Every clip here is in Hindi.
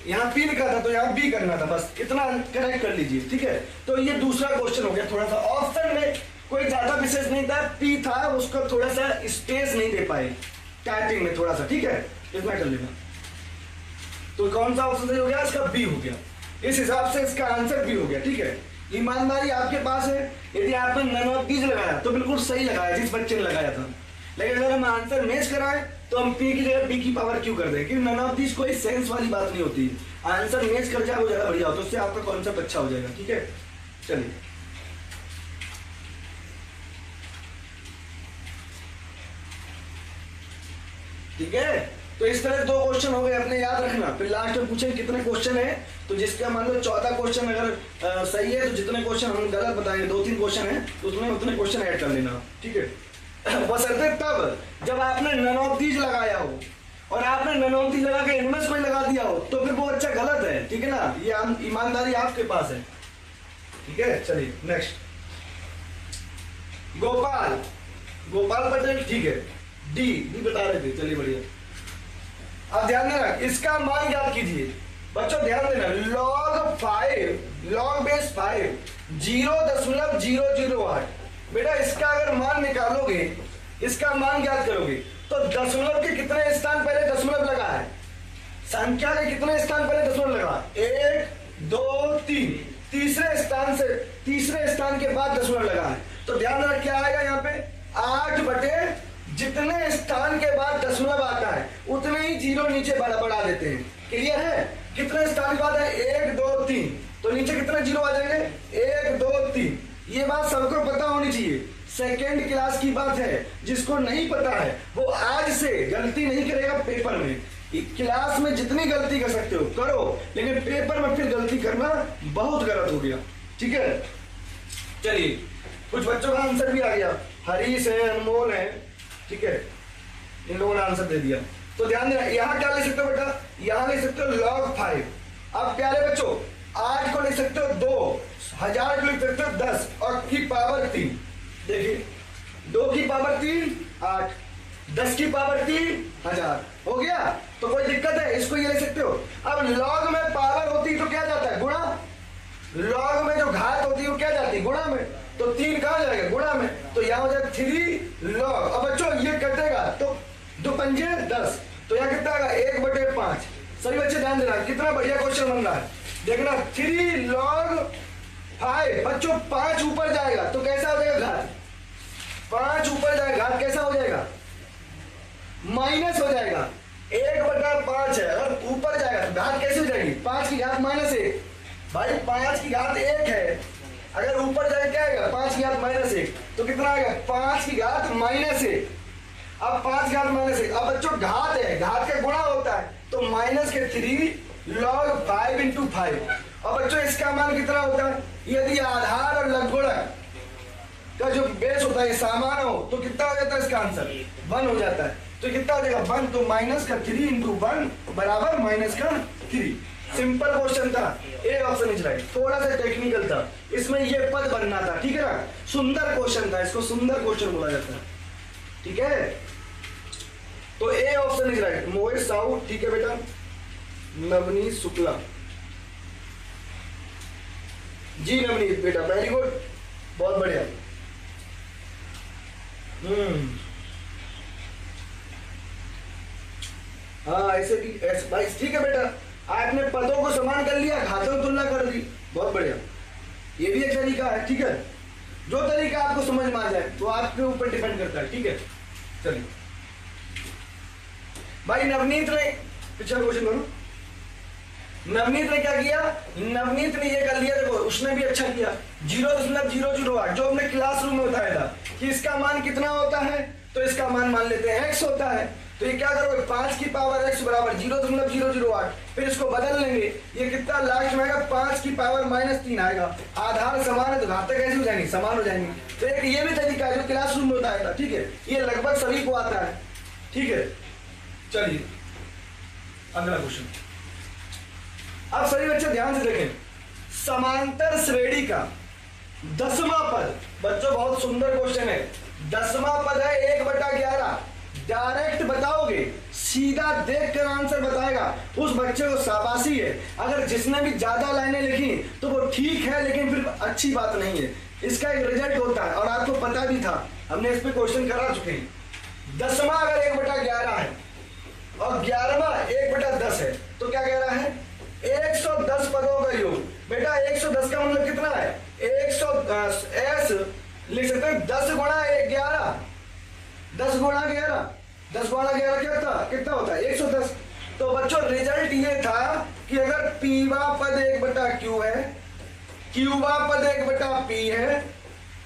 यहाँ P लिखा था तो यहाँ B करना था, बस इतना करेक्ट कर लीजिए, ठीक है। तो ये दूसरा क्वेश्चन हो गया। थोड़ा सा ऑप्शन में कोई ज्यादा विशेष नहीं था, P था, उसको थोड़ा सा स्पेस नहीं दे पाए टाइपिंग में थोड़ा सा, ठीक है, इतना कर लेना। तो कौन सा ऑप्शन सही हो गया? इसका B हो गया। इस हिसाब से इसका आंसर B हो गया, ठीक है। ईमानदारी आपके पास है। यदि आपने नन ऑफ दीज लगाया तो बिल्कुल सही लगाया जिस बच्चे ने लगाया था, लेकिन अगर हम आंसर मैच कराएं तो हम P की जगह B की पावर क्यों कर दें? क्योंकि नन ऑफ दीज कोई सेंस वाली बात नहीं होती, आंसर मैच कर जाए वो ज्यादा बढ़िया होता है, उससे आपका कॉन्सेप्ट अच्छा हो जाएगा, ठीक है। चलिए ठीक है, तो इस तरह 2 क्वेश्चन हो गए, अपने याद रखना। फिर लास्ट में पूछें कितने क्वेश्चन है, तो जिसका मान लो 14 क्वेश्चन अगर सही है तो जितने क्वेश्चन हम गलत बताएंगे, 2-3 क्वेश्चन है तो उसमें उतने क्वेश्चन ऐड कर लेना, ठीक है। बशर्ते तब जब आपने नन ऑफ दीज लगाया हो और आपने नन ऑफ दीज लगा के इनमें से कोई लगा दिया हो तो फिर वो अच्छा गलत है, ठीक है ना। ये ईमानदारी आपके पास है, ठीक है। चलिए नेक्स्ट, गोपाल पटेल, ठीक है, डी बता रहे थे, चलिए बढ़िया। अब ध्यान देना, इसका मान याद कीजिए बच्चों, ध्यान देना, log बेस 5 0.008। बेटा इसका अगर मान निकालोगे, इसका मान याद करोगे तो दशमलव के कितने स्थान पहले दशमलव लगा है? संख्या के कितने स्थान पहले दशमलव लगा? 1 2 3, तीसरे स्थान के बाद दशमलव लगा है। तो ध्यान रख क्या आएगा यहाँ पे, 8 बटे जितने स्थान के बाद दशमलव आता है उतने ही जीरो नीचे बढ़ा देते हैं। क्लियर है? कितने स्थान के बाद है? 1 2 3, तो नीचे कितने जीरो आ जाएंगे? 1 2 3। ये बात सबको पता होनी चाहिए, सेकेंड क्लास की बात है। जिसको नहीं पता है वो आज से गलती नहीं करेगा पेपर में। क्लास में जितनी गलती कर सकते हो करो, लेकिन पेपर में फिर गलती करना बहुत गलत हो गया, ठीक है। चलिए कुछ बच्चों का आंसर भी आ गया, हरीश है, अनमोल है, ठीक है, इन लोगों ने आंसर दे दिया। तो ध्यान देना, यहाँ क्या ले सकते हो बेटा? यहाँ ले सकते हो log 5। अब प्यारे बच्चों 8 को ले सकते हो 2, 1000 को ले सकते हो 10 और की पावर 3। देखिए 2 की पावर 3 8, 10 की पावर 3 1000 हो गया। तो कोई दिक्कत है? इसको ये ले सकते हो। अब log में पावर होती तो क्या जाता है? गुणा। log में जो घात होती है वो क्या जाती है? गुणा में। तो 3 कहाँ जाएगा? गुणा में। तो यहाँ हो जाएगा 3 log। अब बच्चों ये कटेगा तो 2 पंजे 10, तो यहाँ कितना आएगा? 1/5। सभी बच्चे ध्यान देना, कितना बढ़िया क्वेश्चन बन रहा है, देखना। 3 log 5, बच्चों 5 ऊपर जाएगा तो कैसा हो जाएगा घात? 5 ऊपर जाएगा, घात कैसा हो जाएगा? माइनस हो जाएगा। 1/5 है, अगर ऊपर जाएगा तो घात कैसे हो जाएगी? 5 की घात -1। भाई 5 की घात 1 है, अगर ऊपर जाएगा क्या आएगा? 5 की घात -1, तो कितना आएगा? 5 की घात -1। अब 5 की घात -1, अब बच्चों घात है, घात का गुणा होता है, तो -3 log 5 × 5। अब बच्चों इसका मान कितना होता है? यदि आधार और लघुगुणक का जो बेस होता है समान हो तो कितना हो जाता है? इसका आंसर 1 हो जाता है। तो कितना हो जाएगा? 1, तो -3 × 1 बराबर -3। सिंपल क्वेश्चन था, ए ऑप्शन इज राइट। थोड़ा सा टेक्निकल था, इसमें ये पद बनना था, ठीक है ना। सुंदर क्वेश्चन था, इसको सुंदर क्वेश्चन बोला जाता है, ठीक है। तो ए ऑप्शन इज राइट। मोहित साहू, ठीक है बेटा। नवनीत शुक्ला जी, नवनीत बेटा वेरी गुड, बहुत बढ़िया। हाँ ऐसे भी भाई, ठीक है बेटा, आपने पदों को समान कर लिया, घातों की तुलना कर दी, बहुत बढ़िया। ये भी एक तरीका है, ठीक है। जो तरीका आपको समझ में आ जाए वो आपके ऊपर डिपेंड करता है, ठीक है। चलिए भाई नवनीत ने पिछला क्वेश्चन करो। नवनीत ने क्या किया? नवनीत ने ये कर लिया, देखो उसने भी अच्छा किया। 0.008 जो हमने क्लासरूम में बताया था कि इसका मान कितना होता है, तो इसका मान लेते हैं x होता है। तो ये क्या करोगे? 5 की पावर x बराबर 0.008, फिर इसको बदल लेंगे, ये कितना लास्ट में आएगा? 5 की पावर -3 आएगा। आधार समान है तो घातें कैसे हो जाएंगी? समान हो जाएंगी। तो एक ये भी तरीका है जो क्लासरूम में बताया था, ठीक है। ये लगभग सभी को आता है, ठीक है। चलिए अगला क्वेश्चन। अब सभी बच्चे ध्यान से देखें, समांतर श्रेणी का 10वां पद, बच्चों बहुत सुंदर क्वेश्चन है। 10वां पद है 1/11, डायरेक्ट बताओगे, सीधा देख कर आंसर बताएगा, उस बच्चे को शाबाशी है। अगर जिसने भी ज्यादा लाइनें लिखी तो वो ठीक है, लेकिन फिर अच्छी बात नहीं है। इसका एक रिजल्ट होता है और आपको पता भी था, हमने इस पे क्वेश्चन करा चुके हैं। 10वां अगर 1/11 है और 11वां 1/10 है तो क्या कह रहा है? 110 पदों का योग। बेटा 110 का मतलब कितना है? 110 एस लिख सकते हैं 10 गुणा 11, 10 गुणा 11, 10 गुणा 11 कितना होता है? 110। तो बच्चों रिजल्ट ये था कि अगर पीवा पद 1/q है, क्यूबा पद 1/p है,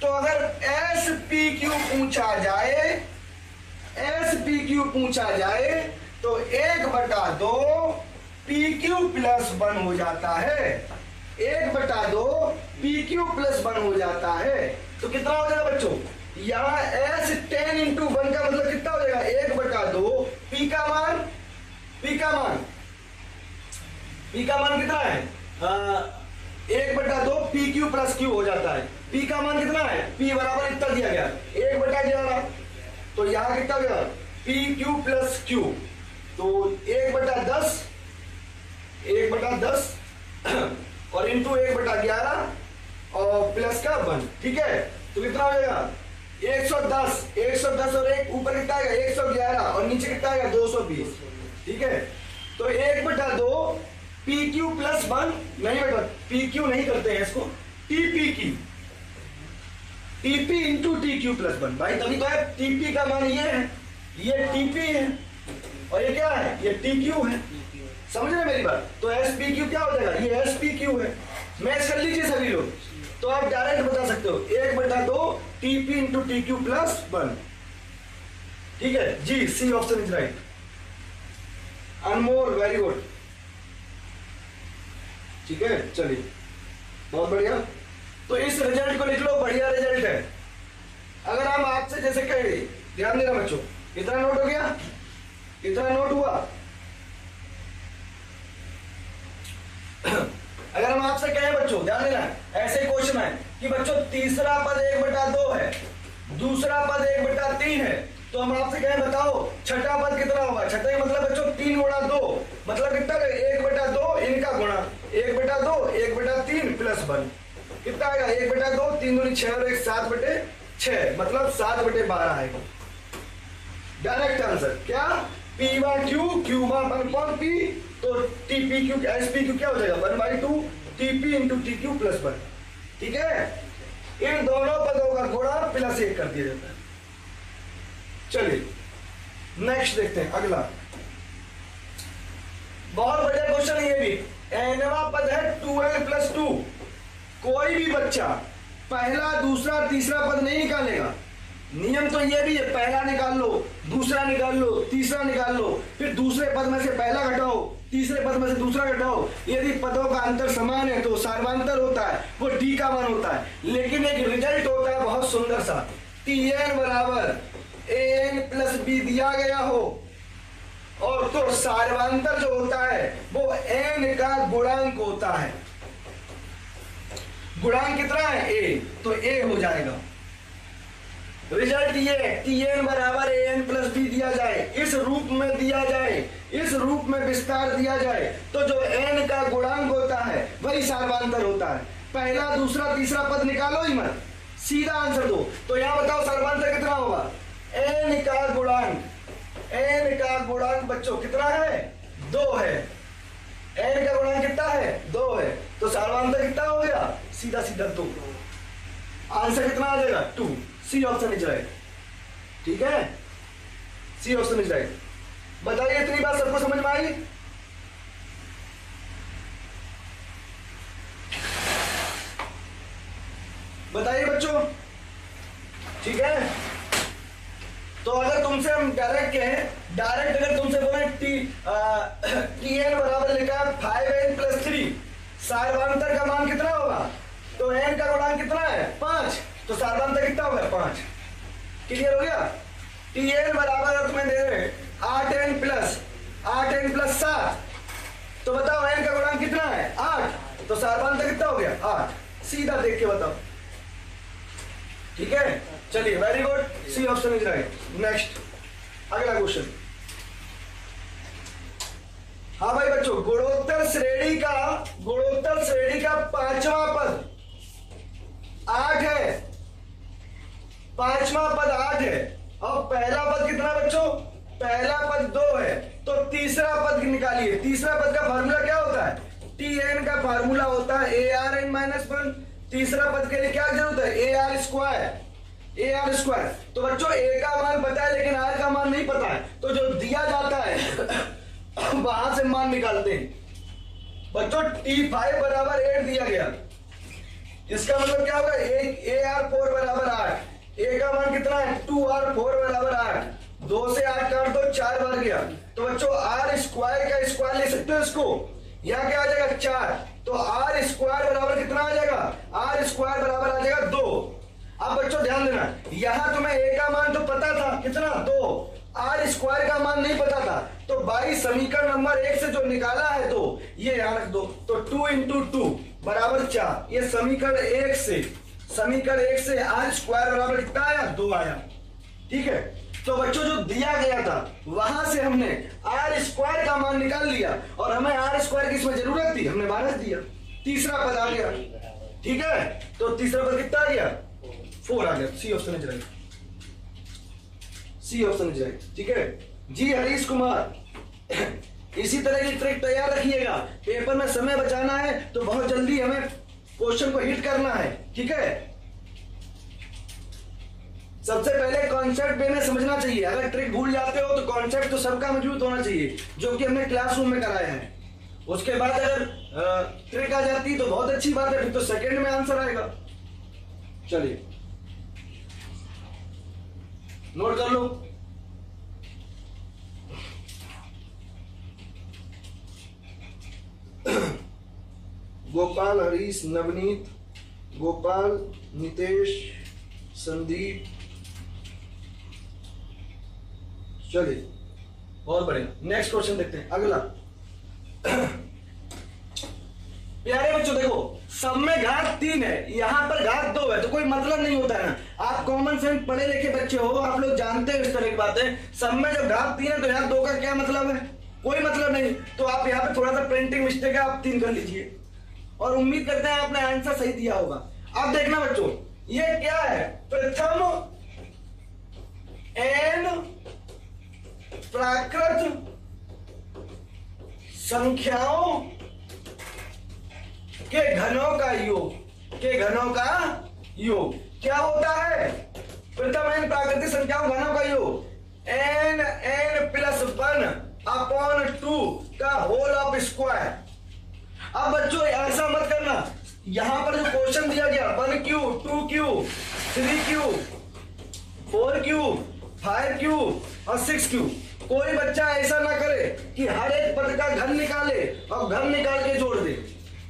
तो अगर एस पी क्यू पूछा जाए, एस पी क्यू पूछा जाए तो 1/2 पी क्यू प्लस 1 हो जाता है। 1/2 पी क्यू प्लस 1 हो जाता है। तो कितना हो जाएगा बच्चों? यहाँ एस 10 into 1 का मतलब कितना हो जाएगा? 1/2 पी का मान, पी का मान, पी का मान कितना है? 1/2 पी क्यू प्लस क्यू हो जाता है। पी का मान कितना है? पी बराबर इतना दिया गया 1/11। तो यहां कितना गया? P Q plus Q. तो 1/10, 1/10 और इंटू 1/11 और प्लस का 1। ठीक है, तो कितना हो जाएगा? 110, 110 और एक ऊपर कितना आएगा? 111 और नीचे कितना आएगा? 220। ठीक है, तो 1/2 पी क्यू प्लस 1 नहीं बेटा, पी क्यू नहीं करते हैं इसको, टीपी की, TP into T Q plus 1। भाई तभी तो है, टीपी का मान ये है, ये टीपी है और ये क्या है? ये टी क्यू है। समझ रहे मेरी बात? तो एस पी क्यू क्या हो जाएगा? ये एस पी क्यू है। मैच कर लीजिए सभी लोग, तो आप डायरेक्ट बता सकते हो 1/2 TP into T Q plus 1। ठीक है जी, C option is right. Anmol very good. ठीक है, चलिए बहुत बढ़िया। तो इस रिजल्ट को लिख लो, बढ़िया रिजल्ट है। अगर हम आपसे जैसे कहे, ध्यान देना बच्चों, कितना नोट हो गया? कितना नोट हुआ? अगर हम आपसे कहें बच्चों, ध्यान देना, ऐसे क्वेश्चन है कि बच्चों तीसरा पद 1/2 है, दूसरा पद 1/3 है, तो हम आपसे कहें बताओ छठा पद कितना होगा? छठा मतलब बच्चों 3 गुणा 2 मतलब कितना? 1/2 इनका गुणा 1/2 1/3 प्लस 1 कितना आएगा? 1/2 3 दूनी 6 और 1 7/6 मतलब 7/12 आएगा। डायरेक्ट आंसर क्या? पीवा क्यू, क्यूबा 1 पी, तो TP Q S P Q क्या हो जाएगा? 1/2 TP into T Q plus 1। ठीक है, इन दोनों पदों का गुणा प्लस 1 कर दिया जाता है। चलिए नेक्स्ट देखते हैं अगला। बहुत बढ़िया क्वेश्चन है ये भी। एनवा पद है 2n + 2। कोई भी बच्चा पहला दूसरा तीसरा पद नहीं निकालेगा। नियम तो ये भी है, पहला निकाल लो, दूसरा निकाल लो, तीसरा निकाल लो, फिर दूसरे पद में से पहला घटाओ, तीसरे पद में से दूसरा घटाओ। यदि पदों का अंतर समान है तो सार्वंतर होता है, वो डी का मान होता है। लेकिन एक रिजल्ट होता है बहुत सुंदर सा, tn बराबर an + b दिया गया हो और तो सार्वंतर जो होता है वो n का गुणांक होता है। गुणांक कितना है? a, तो a हो जाएगा। रिजल्ट ये tn बराबर an + b दिया जाए, इस रूप में दिया जाए, इस रूप में विस्तार दिया जाए, तो जो n का गुणांक होता है वही सार्वंतर होता है। पहला दूसरा तीसरा पद निकालो ही मत, सीधा आंसर दो। तो यहां बताओ सार्वंतर कितना होगा? n का गुणांक, n का गुणांक बच्चों कितना है? 2 है। n का गुणांक कितना है? 2 है। तो सार्वंतर कितना हो गया? सीधा सीधा 2। आंसर कितना आ जाएगा? 2। C option is right. ठीक है, सी ऑप्शन इज राइट। बताइए इतनी बात सबको समझ में आई? बताइए बच्चों। ठीक है, तो अगर तुमसे हम डायरेक्ट कहें, डायरेक्ट अगर तुमसे बोले tn बराबर लिखा है 5n + 3, सार्वंतर का मान कितना होगा? तो n का गुणांक कितना है? 5, तो सार्वंतर कितना होगा? 5। क्लियर हो गया? tn बराबर तुम्हें दे रहे 8n + 7, तो बताओ n का गुणांक कितना है? 8, तो सार्वंतर कितना हो गया? 8। सीधा देख के बताओ। ठीक है, चलिए very good, C option is right. Next अगला क्वेश्चन। हाँ भाई बच्चों, गुणोत्तर श्रेणी का पांचवा पद 8 है, पांचवा पद 8 है, और पहला पद कितना बच्चों? पहला पद 2 है, तो तीसरा पद निकालिए। तीसरा पद का फार्मूला क्या होता है? Tn का फार्मूला होता है ARn-1। तीसरा पद के लिए क्या जरूरत है? AR square. तो बच्चों A का मान पता है लेकिन R का मान नहीं पता है, तो जो दिया जाता है वहां से मान निकालते हैं। बच्चों T5 बराबर 8 दिया गया, इसका मतलब क्या होगा? AR4 बराबर 8। A का मान कितना है? 2R4 बराबर 8। 2 से 8 काट दो, 4 बार गया। तो बच्चों R स्क्वायर का स्क्वायर ले सकते हो इसको, यहाँ क्या आ जाएगा? 4। तो R स्क्वायर बराबर कितना आ जाएगा? R स्क्वायर बराबर आ जाएगा 2। अब बच्चों ध्यान देना, यहां तुम्हें A का मान तो पता था, कितना? 2। R स्क्वायर का मान नहीं पता था, तो भाई समीकरण नंबर 1 से जो निकाला है 2, ये यहां रख दो। तो 2 इंटू 2 बराबर 4। ये समीकरण 1 से R स्क्वायर बराबर कितना आया? 2 आया। ठीक है, तो बच्चों जो दिया गया था वहां से हमने R स्क्वायर का मान निकाल लिया, और हमें R स्क्वायर की इसमें जरूरत थी, हमने माइनस दिया। तीसरा पद आ गया। ठीक है, तो तीसरा पद कितना आ गया? 4 आ गया। C option is right. ठीक है जी। हरीश कुमार, इसी तरह की ट्रिक तैयार रखिएगा। पेपर में समय बचाना है तो बहुत जल्दी हमें क्वेश्चन को हिट करना है। ठीक है, सबसे पहले कॉन्सेप्ट में समझना चाहिए। अगर ट्रिक भूल जाते हो तो कॉन्सेप्ट तो सबका मौजूद होना चाहिए, जो कि हमने क्लासरूम में कराया है। उसके बाद अगर ट्रिक आ जाती तो बहुत अच्छी बात है, फिर तो सेकंड में आंसर आएगा। चलिए नोट कर लो। गोपाल, हरीश, नवनीत, गोपाल, नितेश, संदीप। चलिए बहुत बढ़िया, नेक्स्ट क्वेश्चन देखते हैं। अगला प्यारे बच्चों देखो, सब में घात 3 है, यहाँ पर घात 2 है, तो कोई मतलब नहीं होता है ना। आप कॉमन सेंस पढ़े लिखे बच्चे हो, आप लोग जानते हो इस तरह की बातें। सब में जब घात 3 है तो यहाँ 2 का क्या मतलब है? कोई मतलब नहीं। तो आप यहाँ पे थोड़ा सा प्रिंटिंग मिस्टेक है, आप 3 कर लीजिए, और उम्मीद करते हैं आपने आंसर सही दिया होगा। अब देखना बच्चों, ये क्या है? प्रथम n प्राकृत संख्याओं के घनों का योग। क्या होता है? प्रथम n प्राकृतिक संख्याओं घनों का योग n+1/2 का होल ऑफ स्क्वायर। अब बच्चों ऐसा मत करना, यहां पर जो क्वेश्चन दिया गया 1 cube, 2 cube, 3 cube, 4 cube, 5 cube और 6 क्यूब, कोई बच्चा ऐसा ना करे कि हर एक पद का घन निकाले और घन निकाल के जोड़ दे।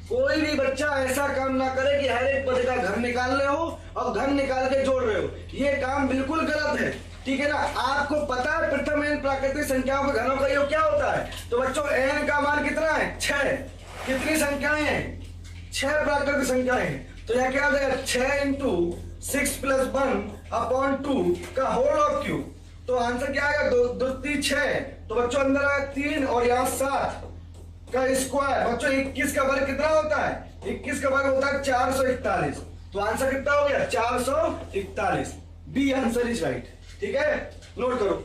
कोई भी बच्चा ऐसा काम ना करे कि हर एक पद का घन निकाल रहे हो और घन निकाल के जोड़ रहे हो, ये काम बिल्कुल गलत है। ठीक है ना? आपको पता है प्रथम n प्राकृतिक संख्याओं के घनों का योग क्या होता है? तो बच्चों n का मान कितना है? 6। कितनी संख्याएं हैं? 6 प्राकृतिक संख्याएं हैं। तो यहाँ क्या आ जाएगा? 6 इंटू 6 + 1/2 का होल ऑफ क्यूब। तो आंसर क्या आएगा? 2 3 6। तो बच्चों अंदर आया 3 और यहाँ 7 का स्क्वायर। बच्चों 21 का वर्ग कितना होता है? 21 का वर्ग होता है 441। तो आंसर कितना हो गया? 441। B answer is right. ठीक है, नोट करो।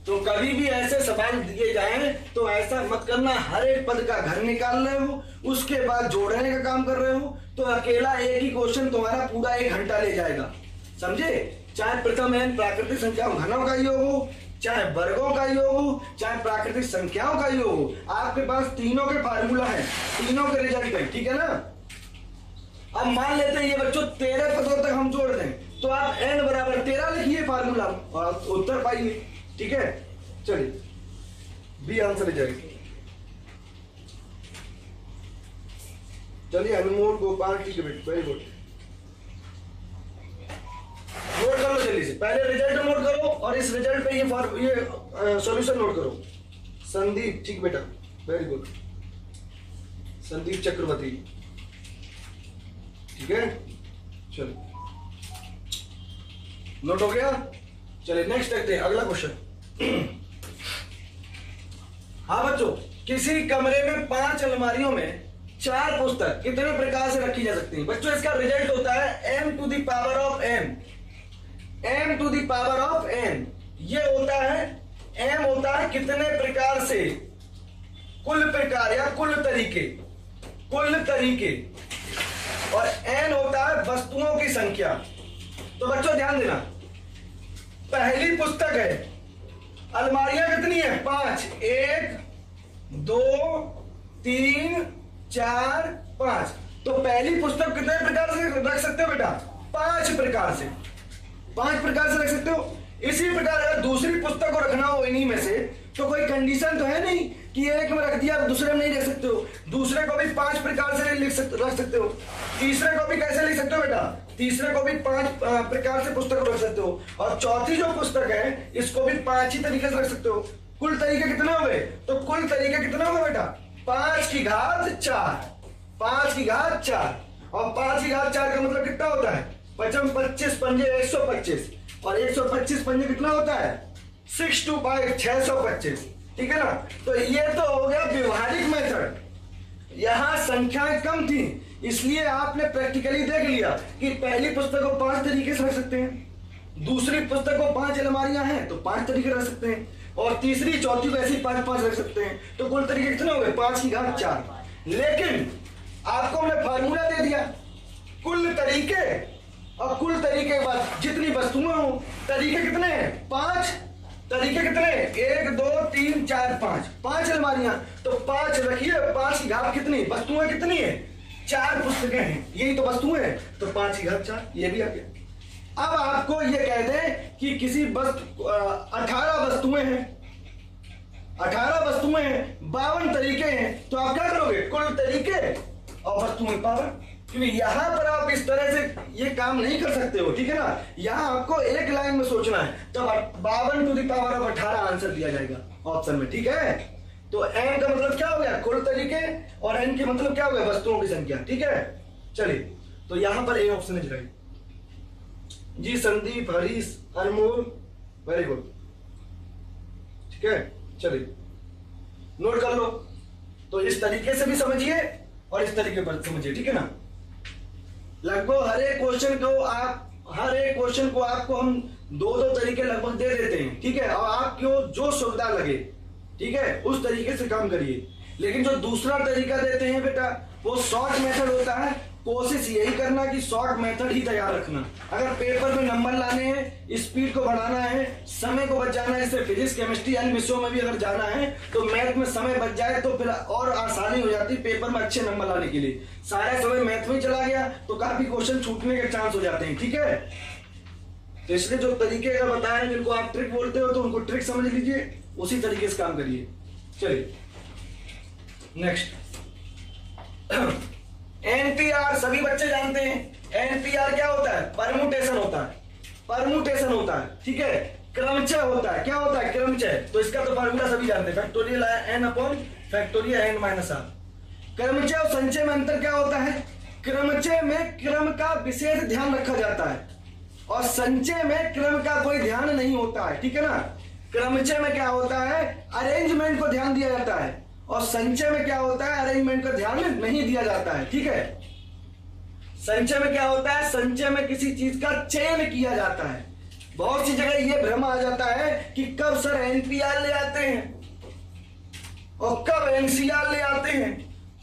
तो कभी भी ऐसे सवाल दिए जाएं तो ऐसा मत करना, हर एक पद का घन निकाल रहे हो उसके बाद जोड़ने का काम कर रहे हो, तो अकेला एक ही क्वेश्चन तुम्हारा पूरा 1 घंटा ले जाएगा। समझे? चाहे प्रथम n प्राकृतिक संख्याओं घनों का योग हो, चाहे वर्गों का योग हो, चाहे प्राकृतिक संख्याओं का योग हो, आपके पास तीनों के फार्मूला है, तीनों के रिजल्ट है। ठीक है ना? अब मान लेते हैं ये बच्चों 13 पदों तक हम जोड़ दें, तो आप n बराबर 13 लिखिए फार्मूला और आप उत्तर पाइए। ठीक है, चलिए बी आंसर जाएगी। चलिए अनमोल, गोपाल, ठीक है बेटा, वेरी गुड। नोट कर लो जल्दी से, पहले रिजल्ट नोट करो और इस रिजल्ट पे ये सॉल्यूशन नोट करो। संदीप, ठीक बेटा, वेरी गुड। संदीप चक्रवर्ती, ठीक है, चलो नोट हो गया। चलिए नेक्स्ट देखते हैं अगला क्वेश्चन। हाँ बच्चों, किसी कमरे में 5 अलमारियों में 4 पुस्तक कितने प्रकार से रखी जा सकती है? बच्चों इसका रिजल्ट होता है m to the power of n, m to the power of n। ये होता है m होता है कितने प्रकार से, कुल प्रकार या कुल तरीके, और n होता है वस्तुओं की संख्या। तो बच्चों ध्यान देना, पहली पुस्तक है, अलमारियां कितनी है? 5, 1 2 3 4 5। तो पहली पुस्तक कितने प्रकार से रख सकते हो बेटा? 5 प्रकार से, 5 प्रकार से रख सकते हो। इसी प्रकार अगर दूसरी पुस्तक को रखना हो इन्हीं में से, तो कोई कंडीशन तो है नहीं कि एक में रख दिया दूसरे में नहीं रख सकते हो। दूसरे को भी 5 प्रकार से रख सकते हो। तीसरे को भी कैसे लिख सकते हो बेटा? तीसरे को भी 5 प्रकार से पुस्तक रख सकते हो। और चौथी जो पुस्तक है इसको भी 5 ही तरीके से रख सकते हो। कुल तरीके कितने हो गए? तो कुल तरीके कितने हो गए बेटा? 5 की घात 4, 5 की घात 4। और 5 की घात 4 का मतलब कितना होता है? 25 पंजे 125, और 125 पंजे कितना होता है? 6 2 5 625, ठीक है ना। तो ये तो हो गया व्यवहारिक मेथड। यहां संख्याएं कम थी इसलिए आपने प्रैक्टिकली देख लिया कि पहली पुस्तक को 5 तरीके से रख सकते हैं, दूसरी पुस्तक को 5 अलमारियां हैं तो 5 तरीके रख सकते हैं, और तीसरी चौथी को ऐसे ही 5 रख सकते हैं। तो कुल तरीके कितने हो गए? 5 की घात 4। लेकिन आपको हमने फार्मूला दे दिया, कुल तरीके और कुल तरीके के बाद जितनी वस्तुएं हो, तरीके कितने हैं? 5 तरीके कितने? 1 2 3 4 5, 5 अलमारियां। तो 5 रखिए, 5 की घात कितनी? वस्तुएं कितनी है? 4 पुस्तकें हैं, यही तो वस्तुएं हैं। तो 5 की घात 4 ये भी आ गया। अब आपको ये कह दें कि किसी वस्तु 18 वस्तुएं हैं, 18 वस्तुएं हैं, 52 तरीके हैं, तो आप क्या करोगे? कुल तरीके और वस्तुएं पावर। क्योंकि यहां पर आप इस तरह से ये काम नहीं कर सकते हो, ठीक है ना। यहां आपको एक लाइन में सोचना है, तब 52 to the power of 18 answer दिया जाएगा ऑप्शन में, ठीक है। तो n का मतलब क्या हो गया? कुल तरीके, और n के मतलब क्या हो गया? वस्तुओं की संख्या, ठीक है। चलिए, तो यहां पर ए ऑप्शन है जी। संदीप, हरीश, अनमोल, वेरी गुड, ठीक है। चलिए नोट कर लो। तो इस तरीके से भी समझिए और इस तरीके पर समझिए, ठीक है ना। लगभग हर एक क्वेश्चन को आपको हम 2-2 तरीके लगभग दे देते हैं, ठीक है। और आपको जो सुविधा लगे, ठीक है, उस तरीके से काम करिए। लेकिन जो दूसरा तरीका देते हैं बेटा, वो शॉर्ट मेथड होता है। कोशिश यही करना कि शॉर्ट मेथड ही तैयार रखना। अगर पेपर में नंबर लाने हैं, स्पीड को बढ़ाना है, समय को बचाना है, इससे फिजिक्स केमिस्ट्री अन्य विषयों में भी अगर जाना है तो मैथ में समय बच जाए तो फिर और आसानी हो जाती पेपर में अच्छे नंबर लाने के लिए। सारा समय मैथ में चला गया तो काफी क्वेश्चन छूटने के चांस हो जाते हैं, ठीक है। तो इसलिए जो तरीके अगर बताए जिनको आप ट्रिक बोलते हो तो उनको ट्रिक समझ लीजिए, उसी तरीके से काम करिए। चलिए नेक्स्ट, एनपीआर सभी बच्चे जानते हैं। एनपीआर क्या होता है? परमुटेशन होता है, परमुटेशन होता है, ठीक है। क्रमचय होता है, क्या होता है? क्रमचय। तो इसका तो फार्मूला सभी जानते हैं, factorial n upon factorial n minus r। क्रमचय और संचय में अंतर क्या होता है? क्रमचय में क्रम का विशेष ध्यान रखा जाता है और संचय में क्रम का कोई ध्यान नहीं होता है, ठीक है ना। क्रमचय में क्या होता है? अरेंजमेंट को ध्यान दिया जाता है, और संचय में क्या होता है? अरेंजमेंट का ध्यान नहीं दिया जाता है, ठीक है। संचय में क्या होता है? संचय में किसी चीज का चयन किया जाता है। बहुत सी जगह ये भ्रम आ जाता है कि कब सर एनपीआर ले आते हैं और कब एनसीआर ले आते हैं,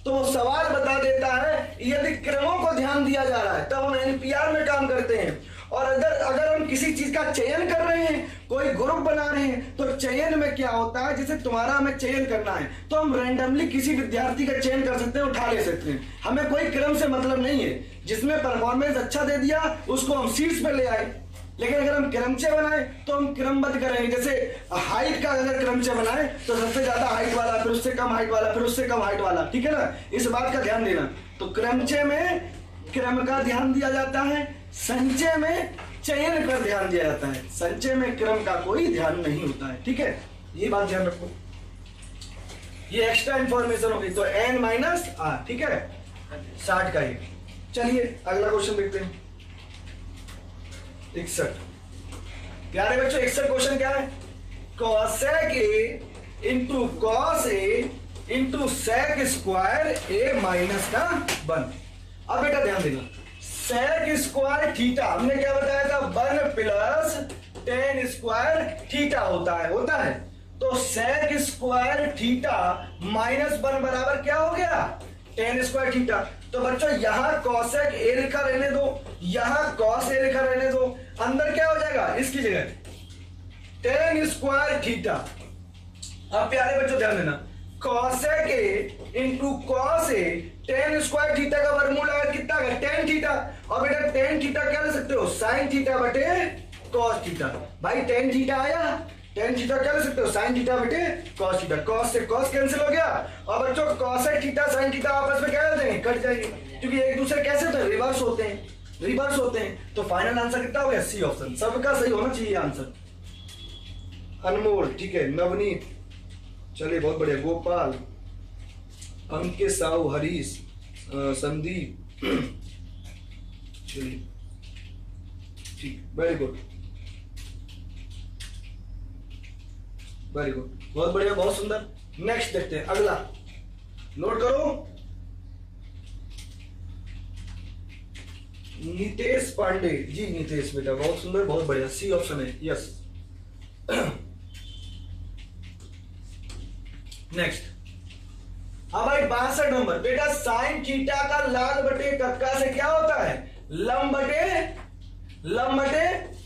तो वो सवाल बता देता है यदि क्रमों को ध्यान दिया जा रहा है तब हम एनपीआर में काम करते हैं, और अगर हम किसी चीज का चयन कर रहे हैं, कोई ग्रुप बना रहे हैं, तो चयन में क्या होता है? जैसे तुम्हारा हमें चयन करना है तो हम रैंडमली किसी विद्यार्थी का चयन कर सकते हैं, उठा ले सकते हैं, हमें कोई क्रम से मतलब नहीं है। जिसमें परफॉर्मेंस अच्छा दे दिया उसको हम शीर्ष पे ले आए। लेकिन अगर हम क्रमचय बनाए तो हम क्रमबद्ध करेंगे। जैसे हाइट का अगर क्रमचय बनाए तो सबसे ज्यादा हाइट वाला, फिर उससे कम हाइट वाला, फिर उससे कम हाइट वाला, ठीक है ना। इस बात का ध्यान देना। तो क्रमचय में क्रम का ध्यान दिया जाता है, संचय में चयन पर ध्यान दिया जाता है, संचय में क्रम का कोई ध्यान नहीं होता है, ठीक है। ये बात ध्यान रखो, ये एक्स्ट्रा इंफॉर्मेशन होगी। तो n माइनस r, ठीक है, 60 का ये। चलिए अगला क्वेश्चन देखते हैं। 61 प्यारे बच्चों एक्सेल क्वेश्चन क्या है, cosec a into cos A into sec square A minus का 1। अब बेटा ध्यान देना, सेक स्क्वायर थीटा हमने क्या बताया था, 1 प्लस टेन स्क्वायर थीटा होता है। तो सेक स्क्वायर थीटा माइनस 1 बराबर क्या हो गया, टेन स्क्वायर थीटा। तो बच्चों यहां कॉसेक ए लिखा रहने दो, यहां कॉस ए लिखा रहने दो, अंदर क्या हो जाएगा इसकी जगह टेन स्क्वायर थीटा। अब प्यारे बच्चों ध्यान देना, कॉसेक ए इंटू कॉस ए, टेन स्क्वायर थीटा का वर्गमूल आया कितना है, टेन थीटा। और बेटा टेन थीटा क्या ले सकते हो, साइन थीटा बटे कॉस थीटा। भाई टेन थीटा आया, टेन थीटा क्या ले सकते हो, साइन थीटा बटे कॉस थीटा। कॉस से कॉस कैंसिल हो गया, और बच्चों कॉसेक थीटा साइन थीटा आपस में क्या हो जाएंगे, कट जाएंगे, क्योंकि एक दूसरे कैसे होते हैं, रिवर्स होते हैं। तो फाइनल आंसर कितना हो गया, सी ऑप्शन। सबका सही होना चाहिए आंसर। अनमोल ठीक है, नवनीत चलिए बहुत बढ़िया, गोपाल, अंकित साहू, हरीश, संदीप चलिए ठीक, वेरी गुड बहुत बढ़िया, बहुत सुंदर। नेक्स्ट देखते हैं, अगला नोट करो, नितेश पांडे जी, नितेश बेटा बहुत सुंदर, बहुत बढ़िया, सी ऑप्शन है, यस। नेक्स्ट, हाँ भाई 62 नंबर, बेटा साइन थीटा का लाल बटे कक्का से क्या होता है, लंब बटे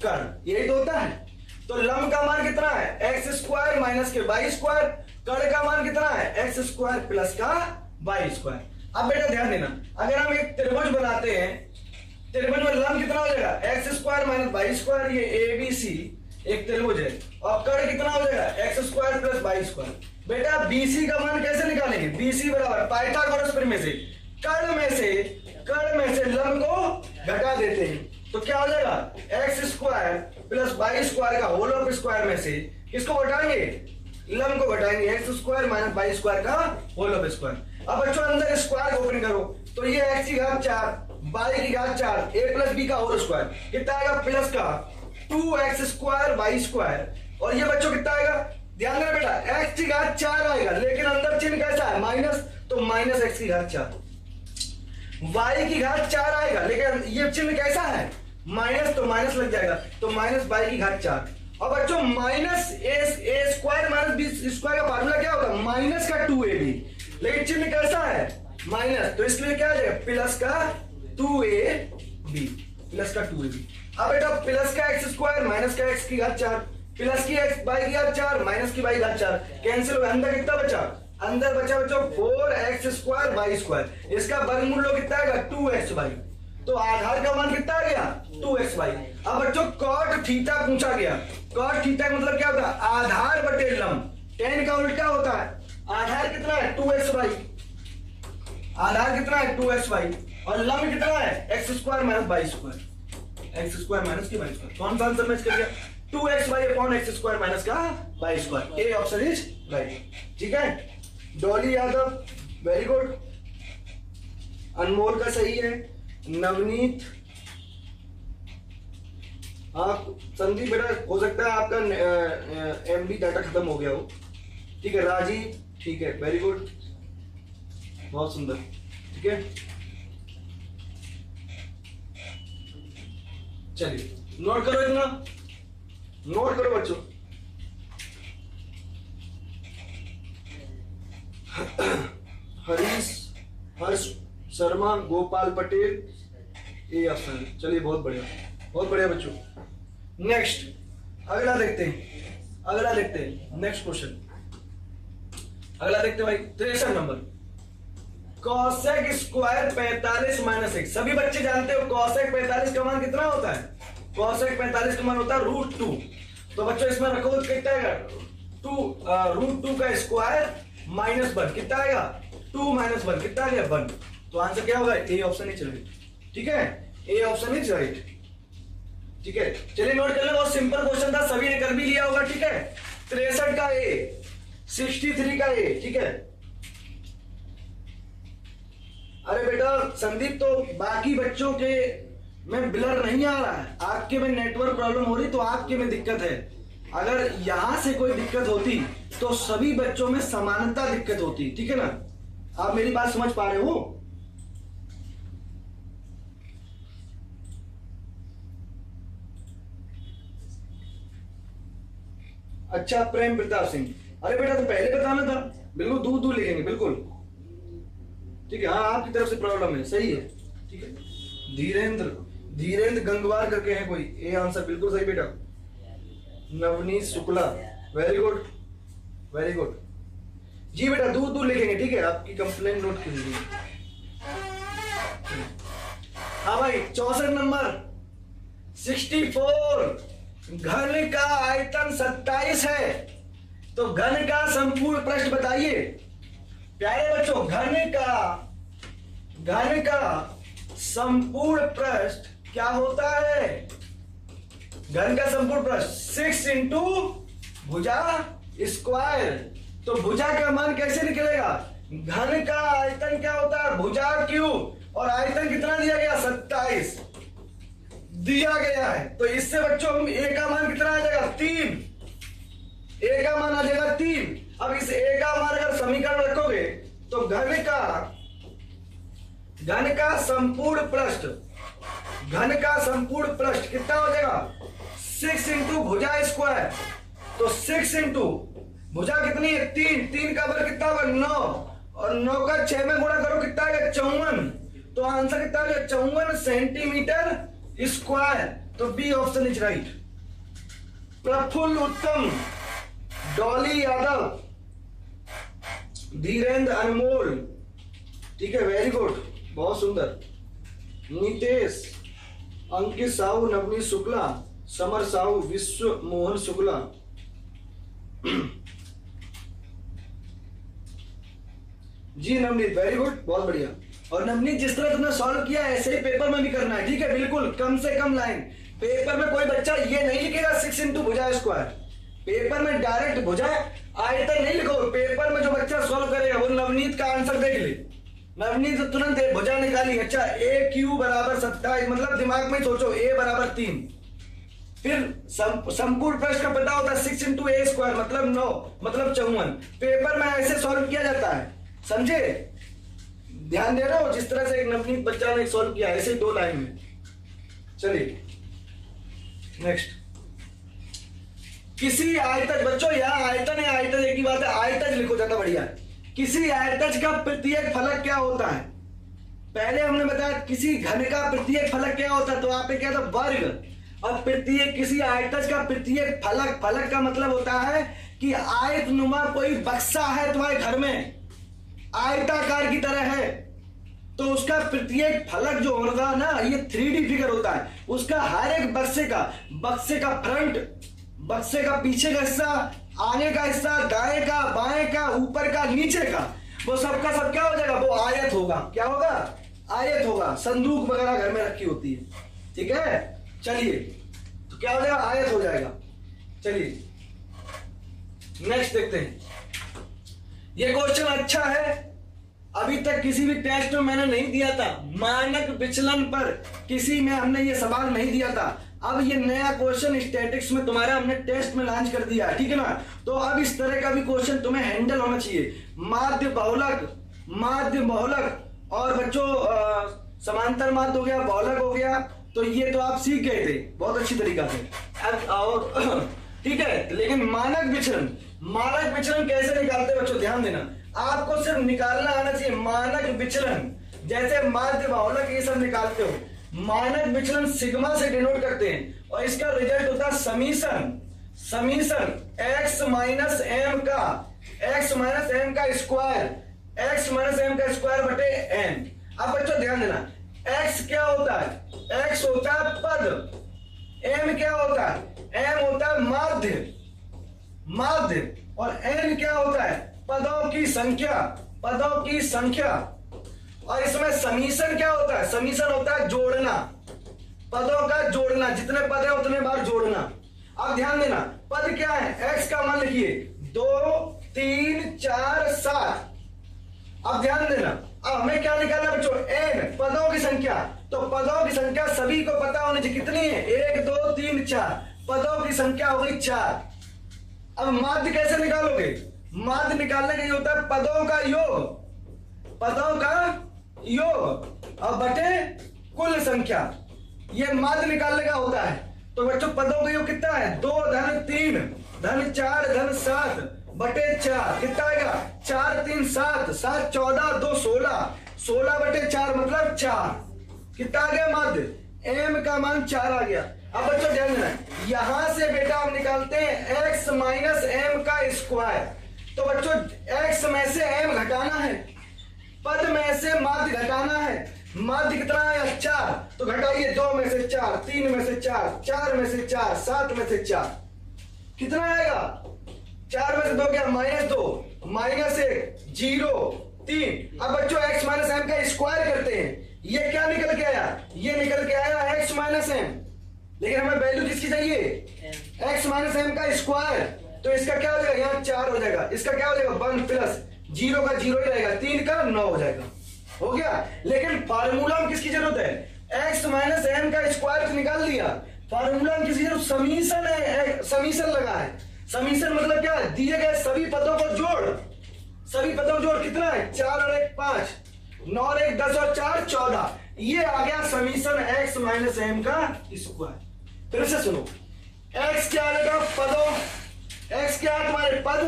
कर्ण, यही तो होता है। तो लंब का मान कितना है, एक्स स्क्वायर माइनस के वाई स्क्वायर, कर्ण का मान कितना है, एक्स स्क्वायर प्लस का वाई स्क्वायर। अब बेटा ध्यान देना, अगर हम एक त्रिभुज बनाते हैं, त्रिभुज में लंब कितना हो जाएगा, X square minus Y square, ये ए बी सी एक त्रिभुज है, और कर्ण कितना हो जाएगा, X square plus Y square. बेटा बीसी का मान कैसे निकालेंगे, बीसी बराबर पाइथागोरस प्रमेय में से कर्ण में से लंब को घटा देते हैं, तो क्या हो जाएगा, X square plus Y square का होल ऑफ स्क्वायर में से किसको घटाएंगे, लंब को घटाएंगे, X square minus Y square का होल ऑफ स्क्वायर। अब बच्चों अंदर स्क्वायर ओपन करो, तो ये एक्स की घात 4 वाई की घात 4 ए प्लस बी का होल स्क्वायर कितना आएगा, प्लस का 2x स्क्वायर वाई स्क्वायर, और ये बच्चों कितना आएगा, ध्यान देना बेटा, एक्स की घात 4 आएगा, लेकिन अंदर चिन्ह कैसा है माइनस, तो माइनस एक्स की घात 4, वाई की घात 4 आएगा, लेकिन ये चिन्ह कैसा है माइनस, तो माइनस लग जाएगा, तो माइनस वाई की घात 4। और बच्चों माइनस ए स्क्वायर माइनस बी स्क्वायर का फार्मूला क्या होता है, माइनस का 2ab, लेकिन चिन्ह कैसा है माइनस, तो इसलिए क्या आ जाएगा, प्लस का 2ab, प्लस का 2ab। अब बेटा प्लस का एक्स स्क्वायर माइनस का एक्स की घात 4 प्लस की एक्स वाई की घात 4 माइनस की वाई की घात 4 कैंसिल हो गया, अंदर कितना बचा, अंदर बचा बच्चों 4x स्क्वायर वाई स्क्वायर, इसका वर्गमूल कितना आएगा 2xy, तो आधार का मान कितना आ गया 2xy। अब बच्चों कॉट थीटा पूछा गया, कॉट थीटा का मतलब क्या होता है, आधार बटे लंब, टेन का उल्टा होता है, आधार कितना है 2xy, आधार कितना है 2xy, और लंब कितना है X square minus Y square, X square minus की वाई स्क्वायर, कौन सा आंसर मैच कर गया, 2xy upon X square minus का Y square, A option is right. ठीक है, डॉली यादव वेरी गुड, अनमोल का सही है, नवनीत, आप संदीप बेटा हो सकता है आपका एमबी डाटा खत्म हो गया हो, ठीक है, राजीव ठीक है, वेरी गुड, बहुत सुंदर, ठीक है, चलिए नोट करो, इतना नोट करो बच्चों। हरीश, हर्ष शर्मा, गोपाल पटेल, ये ऑप्शन। चलिए बहुत बढ़िया बच्चों। नेक्स्ट अगला देखते हैं नेक्स्ट क्वेश्चन, अगला देखते हैं भाई 63 नंबर, कॉसेक स्क्वायर 45 माइनस 1। सभी बच्चे जानते हो कॉसेक 45 का मान कितना होता है, कॉसेक 45 का मान होता है √2। तो बच्चों इसमें रखो तो कितना आएगा, √2 का स्क्वायर माइनस 1 कितना आएगा, 2 माइनस 1 कितना आ गया 1। तो आंसर क्या होगा, ए ऑप्शन इज राइट। ठीक है, ए ऑप्शन इज राइट। ठीक है, चलिए नोट कर ले, बहुत सिंपल क्वेश्चन था, सभी ने कर भी लिया होगा। ठीक है, 63 का ए, 63 का ए। ठीक है, अरे बेटा संदीप तो बाकी बच्चों के में ब्लर नहीं आ रहा है, आपके में नेटवर्क प्रॉब्लम हो रही तो आपके में दिक्कत है। अगर यहां से कोई दिक्कत होती तो सभी बच्चों में समानता दिक्कत होती, ठीक है ना। आप मेरी बात समझ पा रहे हो? अच्छा प्रेम प्रताप सिंह, अरे बेटा तो पहले बताना था। बिल्कुल दूर दूर लिखेंगे, बिल्कुल ठीक है। हाँ आपकी तरफ से प्रॉब्लम है, सही है, ठीक है। धीरेन्द्र गंगवार करके है कोई, ए आंसर बिल्कुल सही बेटा। Navneet Shukla, very good very good जी बेटा, दूर दूर लिखेंगे, ठीक है। आपकी कंप्लेंट नोट कीजिए। हाँ भाई 64 नंबर 64, घन का आयतन 27 है, तो घन का संपूर्ण पृष्ठ बताइए प्यारे बच्चों। घन का संपूर्ण पृष्ठ क्या होता है? घन का संपूर्ण पृष्ठ 6 इंटू भुजा स्क्वायर। तो भुजा का मान कैसे निकलेगा? घन का आयतन क्या होता है? भुजा क्यूब, और आयतन कितना दिया गया? 27 दिया गया है। तो इससे बच्चों हम ए का मान कितना आ जाएगा? 3। ए का मान आ जाएगा 3। अब इस ए का मान अगर समीकरण रखोगे तो घन का संपूर्ण पृष्ठ कितना हो जाएगा? 6 इंटू भुजा स्क्वायर। तो 6 इंटू भुजा कितनी है? 3 का वर्ग कितना होगा? 9, और 9 का 6 में गुणा करो कितना आएगा? 54। तो आंसर कितना आ जाएगा? 54 सेंटीमीटर स्क्वायर। तो B option is right. Prafull Uttam, Dolly Yadav, Dhirendra अनमोल, ठीक है, वेरी गुड, बहुत सुंदर। नीतेश, अंकित साहू, नवनीत शुक्ला, समर साहू, विश्व मोहन शुक्ला। जी नवनीत वेरी गुड, बहुत बढ़िया। और नवनीत जिस तरह तुमने सॉल्व किया ऐसे ही पेपर में भी करना है, ठीक है, बिल्कुल कम से कम लाइन। पेपर में कोई बच्चा ये नहीं लिखेगा 6 इंटू भुजा स्क्वायर, पेपर में डायरेक्ट भुजा आयतन नहीं लिखो। पेपर में जो बच्चा सॉल्व करेगा वो नवनीत का आंसर देख ले, नवनीत तुरंत भुजा निकाली। अच्छा ए क्यू बराबर 27, मतलब दिमाग में सोचो ए बराबर 3। फिर संपूर्ण पृष्ठ का पता होता है 6 इंटू ए स्क्वायर मतलब 9, मतलब 54। पेपर में ऐसे सॉल्व किया जाता है, समझे? ध्यान दे रहे हो? जिस तरह से एक नवनीत बच्चा ने सॉल्व किया ऐसे ही 2 लाइन में। चलिए नेक्स्ट। किसी आयतज, बच्चों यहाँ आयतन है आयतज एक ही बात है, आयतज लिखो ज्यादा बढ़िया है। किसी आयतज का प्रत्येक फलक क्या होता है? पहले हमने बताया किसी घन का प्रत्येक फलक क्या होता है, तो आपने क्या था? वर्ग। और प्रत्येक किसी आयतज का प्रत्येक फलक, फलक का मतलब होता है कि आयत नुमा कोई बक्सा है तुम्हारे घर में, आयताकार की तरह है, तो उसका प्रत्येक फलक जो होगा ना, ये 3D फिगर होता है। उसका हर एक बक्से का फ्रंट, बक्से का पीछे का हिस्सा, आगे का हिस्सा, दाएं का, बाएं का, ऊपर का, नीचे का, वो सबका सब क्या हो जाएगा? वो आयत होगा। क्या होगा? आयत होगा। संदूक वगैरह घर में रखी होती है, ठीक है। चलिए तो क्या हो जाएगा? आयत हो जाएगा। चलिए नेक्स्ट देखते हैं। ये क्वेश्चन अच्छा है, अभी तक किसी भी टेस्ट में मैंने नहीं दिया था। मानक विचलन पर किसी में हमने ये सवाल नहीं दिया था। अब ये नया क्वेश्चन स्टैटिक्स में तुम्हारा हमने टेस्ट में लॉन्च कर दिया है, ठीक है ना। तो अब इस तरह का भी क्वेश्चन तुम्हें हैंडल होना चाहिए। माध्य बहुलक और बच्चों समांतर माध्य हो गया, बहुलक हो गया, तो ये तो आप सीख गए थे बहुत अच्छी तरीका से। और ठीक है, लेकिन मानक विचलन कैसे निकालते बच्चों? ध्यान देना, आपको सिर्फ निकालना आना चाहिए। मानक विचलन जैसे माध्य बहुलक ये सब निकालते हो, मानक विचलन सिग्मा से डिनोट करते हैं, और इसका रिजल्ट होता है समीशन x माइनस एम का स्क्वायर बटे n। अब बच्चों ध्यान देना, x क्या होता है? x होता है पद, m क्या होता है? m होता है माध्य, और n क्या होता है? पदों की संख्या। और इसमें समीशन क्या होता है? समीशन होता है जोड़ना, पदों का जोड़ना, जितने पद है उतने बार जोड़ना। अब ध्यान देना, पद क्या है? x का मान लिखिए 2 3 4 7। अब ध्यान देना, अब हमें क्या निकालना बच्चों? n, पदों की संख्या। तो पदों की संख्या सभी को पता होनी चाहिए, कितनी है? 1 2 3 4, पदों की संख्या हो गई 4। अब माध्य कैसे निकालोगे? माध्य निकालने के लिए होता है पदों का योग, पदों का योग और बटे कुल संख्या, ये माध्य निकालने का होता है। तो बच्चों पदों का योग कितना है? 2 धन 3 धन 4 धन 7 बटे 4, कितना आएगा? 4 3 7, 7 14 2 16, 16 बटे 4 मतलब 4, कितना आ गया माध्य? m का मान 4 आ गया। अब बच्चों ध्यान देना, यहां से बेटा हम निकालते हैं x माइनस m का स्क्वायर। तो बच्चों x में से m घटाना है, पद में से माध्य घटाना है। माध्य कितना है? 4, तो घटाइए 2 में से 4, 3 में से 4, 4 में से 4, 7 में से 4, कितना आएगा? 4 में से 2 क्या? -2, -1 0 3। अब बच्चों x माइनस m का स्क्वायर करते हैं, ये क्या निकल के आया? ये निकल के आया x माइनस m, लेकिन हमें वैल्यू किसकी चाहिए? x माइनस m का स्क्वायर। तो इसका क्या हो जाएगा? यहाँ 4 हो जाएगा, इसका क्या हो जाएगा? 1 प्लस 0 का 0 ही रहेगा, 3 का 9 हो जाएगा, हो गया। लेकिन फार्मूला में किसकी जरूरत है? x माइनस m का स्क्वायर निकाल दिया, फार्मूला में किसकी जरूरत? समीशन है, समीशन लगा है। समीशन मतलब क्या? दिए गए सभी पदों को जोड़, सभी पदों को जोड़, कितना है? 4 और 1 5, 9 और 1 10 और 4 14, ये आ गया समीशन x माइनस m का स्क्वायर। फिर से सुनो, x क्या है बेटा? पदों, x क्या है तुम्हारे? पद,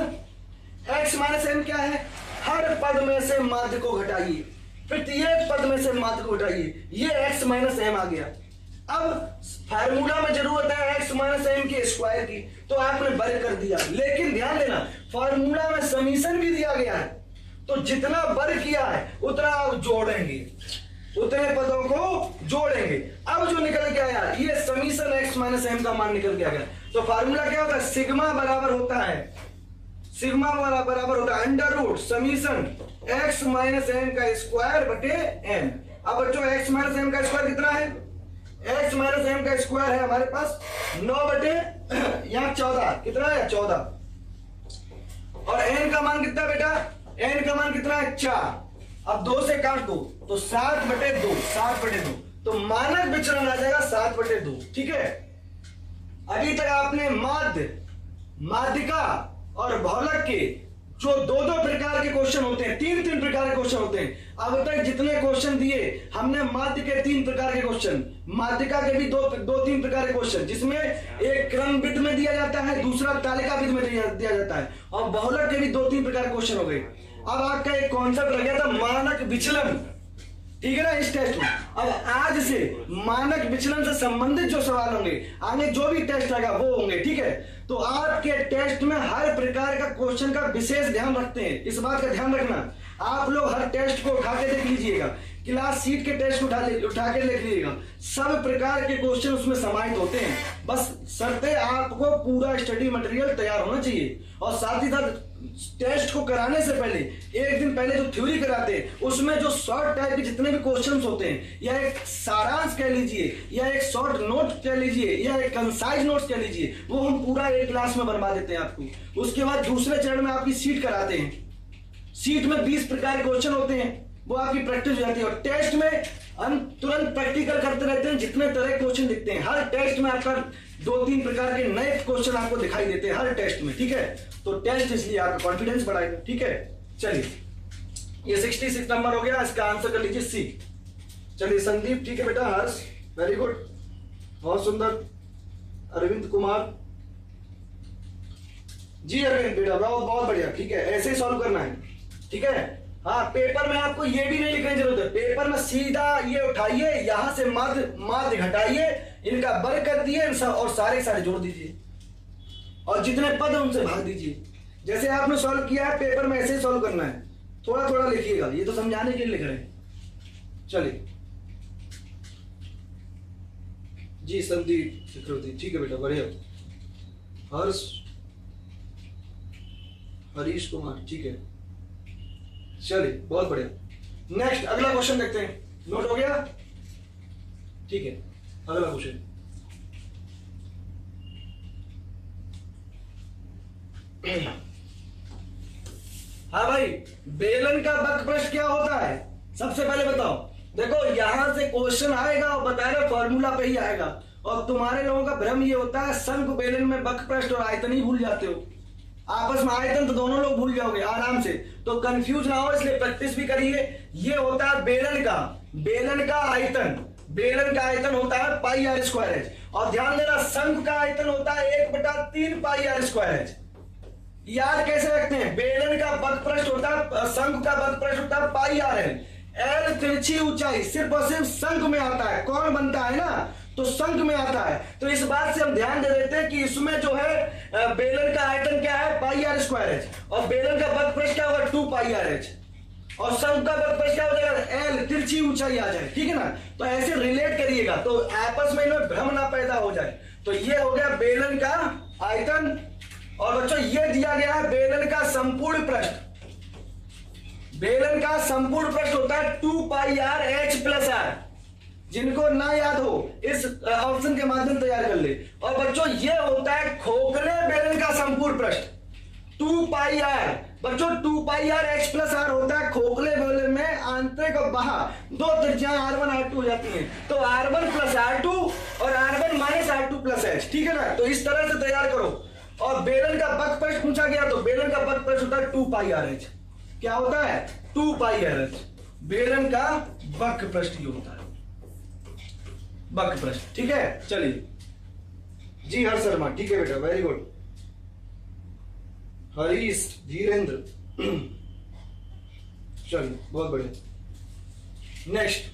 x माइनस m क्या है? हर पद में से माध्य को घटाइए, फिर प्रत्येक पद में से माध्य को घटाइए, ये x माइनस m आ गया। अब फार्मूला में जरूरत है x माइनस m के स्क्वायर की, तो आपने वर्ग कर दिया, लेकिन ध्यान देना फार्मूला में समीशन भी दिया गया है, तो जितना वर्ग किया है उतना आप जोड़ेंगे, उतने पदों को जोड़ेंगे। अब जो निकल के आया ये समीशन x माइनस m का मान निकल के आ गया। तो फार्मूला क्या होता है? सिग्मा बराबर होता है, सिग्मा बराबर होता है under root summation x minus m का स्क्वायर बटे m। अब बच्चों x माइनस m का स्क्वायर कितना है? x माइनस m का स्क्वायर है हमारे पास 9 बटे यहाँ 14, कितना है? 14। और n का मान कितना बेटा? n का मान कितना है? 4। अब 2 से काट दो तो 7 बटे 2, 7 बटे 2, तो मानक विचलन आ जाएगा 7 बटे 2, ठीक है। अभी तक आपने माध्य, माध्यिका और बहुलक के जो 2-2 प्रकार के क्वेश्चन होते हैं, 3-3 प्रकार के क्वेश्चन होते हैं, अब तक जितने क्वेश्चन दिए हमने माध्य के 3 प्रकार के क्वेश्चन, माध्यिका के भी 2-3 प्रकार के क्वेश्चन, जिसमें एक क्रमविधि में दिया जाता है, दूसरा तालिका विधि में दिया जाता है, और बहुलक के भी 2-3 प्रकार के क्वेश्चन हो गए। अब आपका एक कॉन्सेप्ट रह गया था मानक विचलन, ठीक है ना, इस टेस्ट में। अब आज से मानक विचलन से संबंधित जो सवाल होंगे, आगे जो भी टेस्ट आएगा वो होंगे, ठीक है। तो आपके टेस्ट में हर प्रकार का क्वेश्चन का विशेष ध्यान रखते हैं, इस बात का ध्यान रखना। आप लोग हर टेस्ट को उठा के देख लीजिएगा, क्लास सीट के टेस्ट उठा के देख लीजिएगा, सब प्रकार के क्वेश्चन उसमें समाहित होते हैं। बस शर्तें आपको पूरा स्टडी मटेरियल तैयार होना चाहिए, और साथ ही साथ टेस्ट को कराने से पहले एक दिन पहले जो थ्योरी कराते हैं उसमें जो शॉर्ट टाइप के जितने भी क्वेश्चंस होते हैं, या एक सारांश कह लीजिए, या एक शॉर्ट नोट कह लीजिए, या एक कंसाइज नोट्स कह लीजिए, वो हम पूरा एक क्लास में बनवा देते हैं आपको। उसके बाद दूसरे चरण में आपकी सीट कराते हैं, सीट में 20 प्रकार के क्वेश्चन होते हैं, वो आपकी प्रैक्टिस हो जाती है। और टेस्ट में हम तुरंत प्रैक्टिकल करते रहते हैं, जितने तरह के क्वेश्चन दिखते हैं हर टेस्ट में आपका 2-3 प्रकार के नए क्वेश्चन आपको दिखाई देते हैं हर टेस्ट में, ठीक है। तो टेस्ट इसलिए आपका कॉन्फिडेंस बढ़ाएगा, ठीक है। चलिए ये 66 नंबर हो गया, इसका आंसर कर लीजिए सी। चलिए संदीप, ठीक है बेटा, हर्ष वेरी गुड, बहुत सुंदर, अरविंद कुमार जी, अरविंद बेटा बहुत बढ़िया, ठीक है, ऐसे ही सॉल्व करना है, ठीक है। हाँ, पेपर में आपको ये भी नहीं लिखने की जरूरत है, पेपर में सीधा ये उठाइए, यहां से माध्य घटाइए, इनका वर्ग कर दिए और सारे जोड़ दीजिए, और जितने पद हैं उनसे भाग दीजिए। जैसे आपने सॉल्व किया है पेपर में ऐसे ही सॉल्व करना है, थोड़ा थोड़ा लिखिएगा, ये तो समझाने के लिए लिख रहे हैं। चलिए जी संदीप चक्रवर्ती, ठीक है बेटा, बढ़िया। हर्ष, हरीश कुमार, ठीक है, चलिए बहुत बढ़िया। नेक्स्ट अगला क्वेश्चन देखते हैं, नोट हो गया, ठीक है। अगला क्वेश्चन, हाँ भाई, बेलन का बक पृष्ठ क्या होता है? सबसे पहले बताओ, देखो यहां से क्वेश्चन आएगा और बताएगा फॉर्मूला पे ही आएगा, और तुम्हारे लोगों का भ्रम ये होता है शंकु बेलन में बक पृष्ठ और आयतन ही भूल जाते हो। आपस में आयतन तो दोनों लोग भूल जाओगे आराम से, तो कंफ्यूज ना हो इसलिए प्रैक्टिस भी करिए। ये होता है बेलन का आयतन, बेलन का आयतन होता है पाई आर स्क्वायर एच, और ध्यान देना शंकु का आयतन होता है 1/3 पाई आर स्क्वायर एच। याद कैसे रखते हैं, बेलन का बक पृष्ठ होता है, शंकु का बक पृष्ठ होता है पाई आर एल, एल तिरछी ऊंचाई सिर्फ और सिर्फ शंकु में आता है, कौन बनता है ना, तो शंकु में आता है। तो इस बात से हम ध्यान दे देते हैं कि इसमें जो है बेलन का आयतन क्या है पाई आर स्क्वायर एच, और बेलन का बक पृष्ठ क्या होगा 2 पाई आर एच, और शंकु का बक पृष्ठ क्या हो जाएगा एल तिरछी ऊंचाई आ जाए, ठीक है ना। तो ऐसे रिलेट करिएगा तो आपस में इनमें भ्रम ना पैदा हो जाए। तो ये हो गया बेलन का आयतन, और बच्चों ये दिया गया है बेलन का संपूर्ण पृष्ठ। बेलन का संपूर्ण पृष्ठ होता है 2 पाई आर एच प्लस आर, जिनको ना याद हो इस ऑप्शन के माध्यम तैयार कर ले। और बच्चों ये होता है खोखले बेलन का संपूर्ण पृष्ठ 2 पाई आर, बच्चों 2 पाई आर एच प्लस आर होता है खोखले बेलन में आंतरिक और बाहर दो त्रिज्याएं R1 R2 हो जाती हैं, तो R1 प्लस R2 और R1 minus R2 plus H, ठीक है ना। तो इस तरह से तैयार करो। और बेलन का बक पृष्ठ पूछा गया तो बेलन का बक पृष्ठ होता है 2 पाई आर एच, क्या होता है 2 पाई आर एच, बेलन का बक पृष्ठ ये होता है बक पृष्ठ, ठीक है। चलिए जी हर शर्मा, ठीक है बेटा, वेरी गुड। हरीश धीरेन्द्र, चलिए बहुत बढ़िया। नेक्स्ट,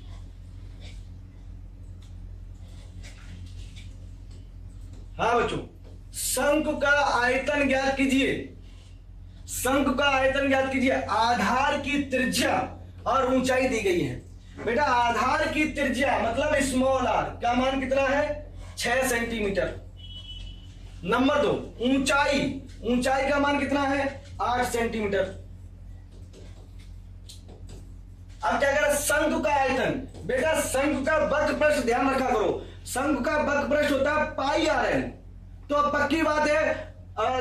हाँ बच्चों, शंकु का आयतन ज्ञात कीजिए। शंकु का आयतन ज्ञात कीजिए। आधार की त्रिज्या और ऊंचाई दी गई है बेटा। आधार की त्रिज्या मतलब स्मॉल आर का मान कितना है 6 सेंटीमीटर। नंबर 2 ऊंचाई, ऊंचाई का मान कितना है 8 सेंटीमीटर। अब क्या करें, शंकु का आयतन। बेटा शंकु का बक पृष्ठ ध्यान रखा करो, शंकु का बक पृष्ठ होता है पाई आर एल। तो पक्की बात है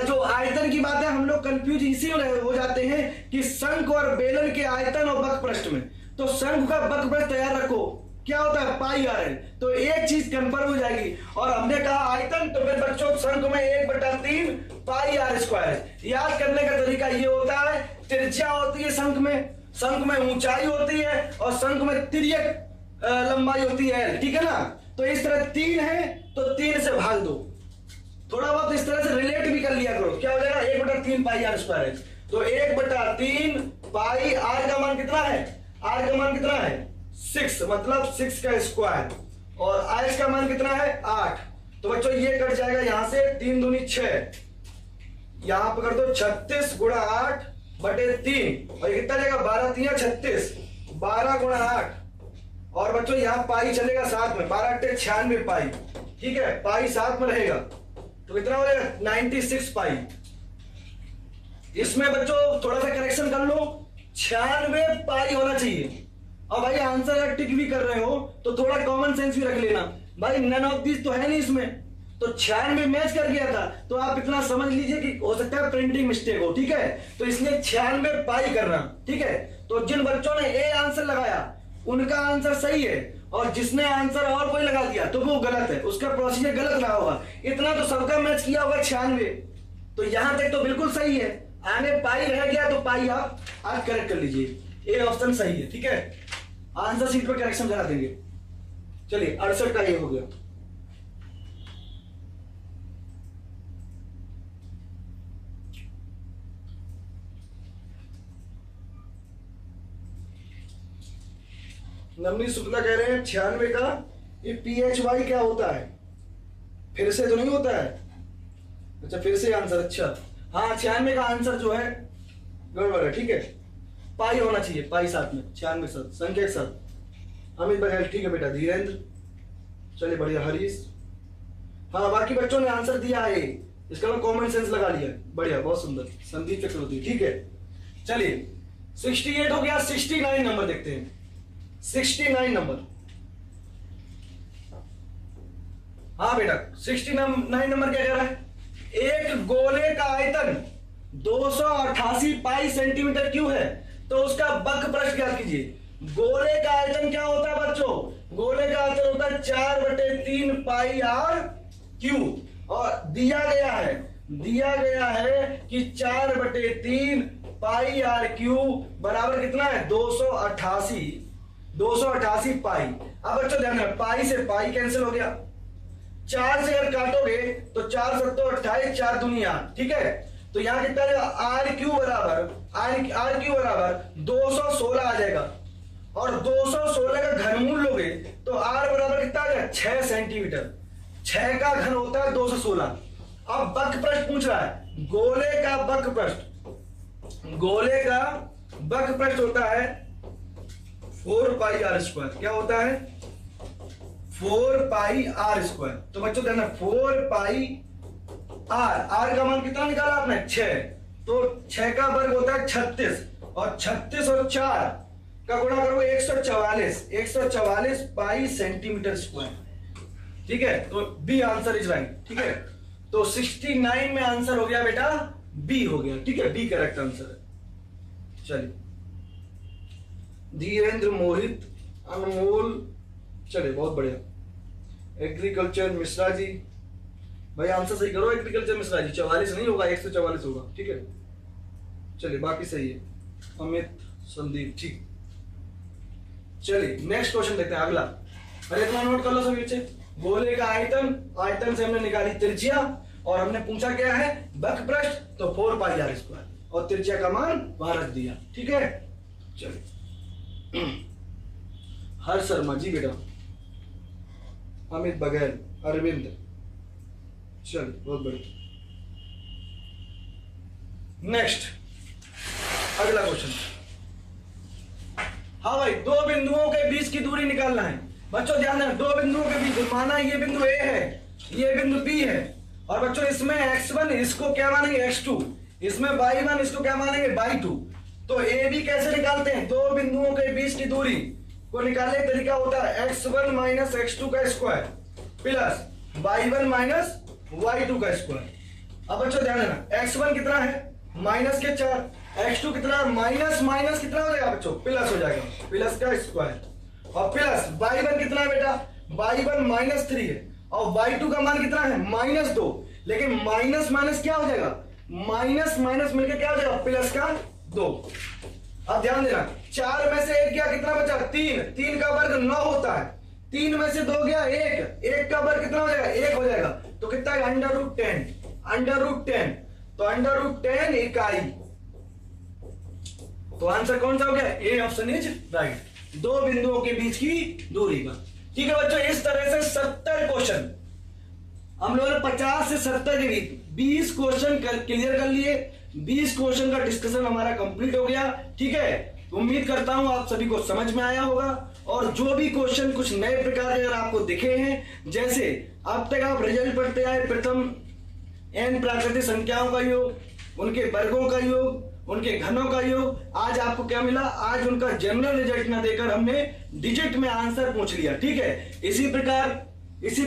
जो आयतन की बात है हम लोग कंफ्यूज इसी हो जाते हैं कि शंकु और बेलन के आयतन और बक पृष्ठ में। तो शंकु का बक पृष्ठ तैयार रखो, क्या होता है पाई आर एल, तो एक चीज कंफर्म हो जाएगी। और हमने कहा आयतन, तो फिर बच्चों शंकु में 1/3 पाई आर स्क्वायर। याद करने का तरीका ये होता है, त्रिज्या होती है शंकु में ऊंचाई होती है, और शंकु में तिर्यक लंबाई होती है, ठीक है ना। तो इस तरह 3 है तो 3 से भाग दो, थोड़ा बहुत इस तरह से रिलेट भी कर लिया करो। क्या हो जाएगा 1/3 पाई आर स्क्वायर है, तो 1/3 पाई आर का मान कितना है, आर का मान कितना है 6, मतलब 6 का स्क्वायर, और आर का मान कितना है 8। तो बच्चों ये कट जाएगा यहां से, 3 दूनी 6, यहां पर कर दो 36 गुणा 8/3, और कितना जाएगा 12 3 36, 12 गुणा 8, और बच्चों यहाँ पाई चलेगा साथ में, 12 8 96 पाई, ठीक है, पाई साथ में रहेगा तो कितना हो जाएगा 96 पाई। इसमें बच्चों थोड़ा सा करेक्शन कर लो, 96 पाई होना चाहिए। और भाई आंसर अगर टिक भी कर रहे हो तो थोड़ा कॉमन सेंस भी रख लेना भाई, नन ऑफ दिस तो है नहीं इसमें, तो 96 मैच कर गया था, तो आप इतना समझ लीजिए कि हो सकता है प्रिंटिंग मिस्टेक हो, ठीक है। तो इसलिए 96 पाई करना, ठीक है। तो जिन बच्चों ने ए आंसर लगाया उनका आंसर सही है, और जिसने आंसर और कोई लगा दिया तो वो गलत है, उसका प्रोसीजर गलत रहा होगा। इतना तो सबका मैच किया होगा 96, तो यहां तक तो बिल्कुल सही है। आगे पाई रह गया तो पाई आप आज करेक्ट कर लीजिए, ए ऑप्शन सही है, ठीक है। आंसर शीट पर करेक्शन करा देंगे। चलिए 68 का ये हो गया। नवनीत शुक्ला कह रहे हैं 96 का ये PHY क्या होता है, फिर से तो नहीं होता है, अच्छा फिर से आंसर, अच्छा हाँ 96 का आंसर जो है गड़बड़ है, ठीक है। पाई होना चाहिए, पाई साथ में 96 साथ संख्या के साथ। अमित बघेल, ठीक है बेटा। धीरेन्द्र, चलिए बढ़िया। हरीश, हाँ बाकी बच्चों ने आंसर दिया है, इसका मैं कॉमन सेंस लगा लिया, बढ़िया बहुत सुंदर। संदीप चक्रवर्ती, ठीक है। चलिए 68 हो गया, 69 नंबर देखते हैं। 69 नंबर, हाँ बेटा 69 नंबर क्या कह रहा है, एक गोले का आयतन 288 पाई सेंटीमीटर क्यूब है, तो उसका बक पृष्ठ ज्ञात कीजिए। गोले का आयतन क्या होता है बच्चों? गोले का आयतन होता है 4/3 पाई आर क्यू, और दिया गया है कि 4/3 पाई आर क्यू बराबर कितना है? 288 पाई। अब बच्चों ध्यान रखना, पाई से पाई कैंसिल हो गया, 4 से अगर काटोगे तो 4 7 28, 4 दूनी 8, ठीक है। तो यहां कितना आएगा? आर क्यू बराबर 216 आ जाएगा, और 216 का घनमूल लोगे तो आर बराबर कितना आ जाएगा? 6 सेंटीमीटर। 6 का घन होता है 216। अब बक पृष्ठ पूछ रहा है, गोले का बक पृष्ठ होता है 4 पाई आर स्क्वायर। क्या होता है? 4 पाई आर स्क्वायर। तो बच्चों ध्यान, 4 पाई आर का मान कितना निकाला आपने? 6। तो 6 का वर्ग होता है 36, और 36 और 4 का गुणा करो 144 पाई सेंटीमीटर स्क्वायर, ठीक है। तो बी आंसर इज राइट, ठीक है। तो 69 में आंसर हो गया बेटा, बी हो गया, ठीक है, बी करेक्ट आंसर है। चलिए, धीरेन्द्र, मोहित, अनमोल, चलिए बहुत बढ़िया। एग्रीकल्चर मिश्रा जी, भाई आंसर सही करो। एग्रीकल्चर मिश्रा जी 44 नहीं होगा, 144 होगा, ठीक है। चलिए बाकी सही है। अमित, संदीप, ठीक। चलिए नेक्स्ट क्वेश्चन देखते हैं, अगला। अरे इतना नोट कर लो सभी बच्चे। गोले का आयतन से हमने निकाली त्रिज्या, और हमने पूछा क्या है? बक पृष्ठ, तो 4 पाई आर स्क्वायर, और त्रिज्या का मान वहां रख दिया, ठीक है। चलिए, हर्ष शर्मा जी बेटा, अमित बघेल, अरविंद, चलिए बहुत बढ़िया। नेक्स्ट अगला क्वेश्चन। हाँ भाई, दो बिंदुओं के बीच की दूरी निकालना है। बच्चों ध्यान देना, दो बिंदुओं के बीच, माना ये बिंदु ए है, ये बिंदु बी है, और बच्चों इसमें x1 इसको क्या मानेंगे? x2, इसमें y1 इसको क्या मानेंगे? y2। तो ए बी कैसे निकालते हैं? दो बिंदुओं के बीच की दूरी को निकालने का तरीका होता है x1 माइनस x2 का square plus y1 minus y2 का स्क्वायर। अब बच्चों ध्यान देना, x1 कितना है? माइनस के 4, x2 कितना? माइनस माइनस कितना हो जाएगा बच्चों? प्लस हो जाएगा, प्लस का स्क्वायर, और प्लस y1 कितना है बेटा? y1 माइनस 3 है, और y2 का मान कितना है? -2। लेकिन माइनस माइनस क्या हो जाएगा? माइनस माइनस मिलकर क्या हो जाएगा? प्लस का 2। अब ध्यान देना, 4 में से 1 गया, कितना बचा? 3। 3 का वर्ग 9 होता है, 3 में से 2 गया 1, 1 का वर्ग कितना हो जाएगा? 1 हो जाएगा। तो कितना है? √10। तो √10 इकाई। तो आंसर कौन सा हो गया? ए ऑप्शन इज राइट, दो बिंदुओं के बीच की दूरी का, ठीक है बच्चों। इस तरह से 70 क्वेश्चन हम लोगों ने 50 से 70 के बीच 20 क्वेश्चन क्लियर कर लिए। 20 क्वेश्चन का डिस्कशन हमारा कंप्लीट हो गया, ठीक है। उम्मीद करता हूं आप सभी को समझ में आया होगा, और जो भी क्वेश्चन कुछ नए प्रकार के अगर आपको दिखे हैं, जैसे अब तक आप रिजल्ट पढ़ते आए, प्रथम n प्राकृतिक संख्याओं का योग, उनके वर्गों का योग, उनके घनों का योग, आज आपको क्या मिला? आज उनका जनरल रिजल्ट ना देकर हमने डिजिट में आंसर पूछ लिया, ठीक है। इसी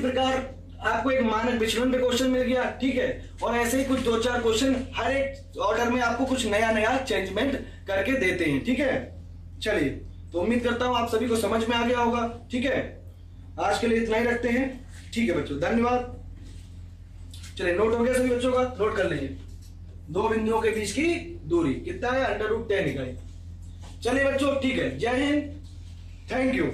प्रकार आपको एक मानक विचलन पे क्वेश्चन मिल गया, ठीक है। और ऐसे ही कुछ 2-4 क्वेश्चन हर एक ऑर्डर में आपको कुछ नया चेंजमेंट करके देते हैं, ठीक है। चलिए, तो उम्मीद करता हूं आप सभी को समझ में आ गया होगा, ठीक है। आज के लिए इतना ही रखते हैं, ठीक है बच्चों, धन्यवाद। चलिए, नोट हो गया सभी बच्चों का? नोट कर लीजिए, दो बिंदुओं के बीच की दूरी कितना है? √10 इकाई। चलिए बच्चों, ठीक है, जय हिंद, थैंक यू।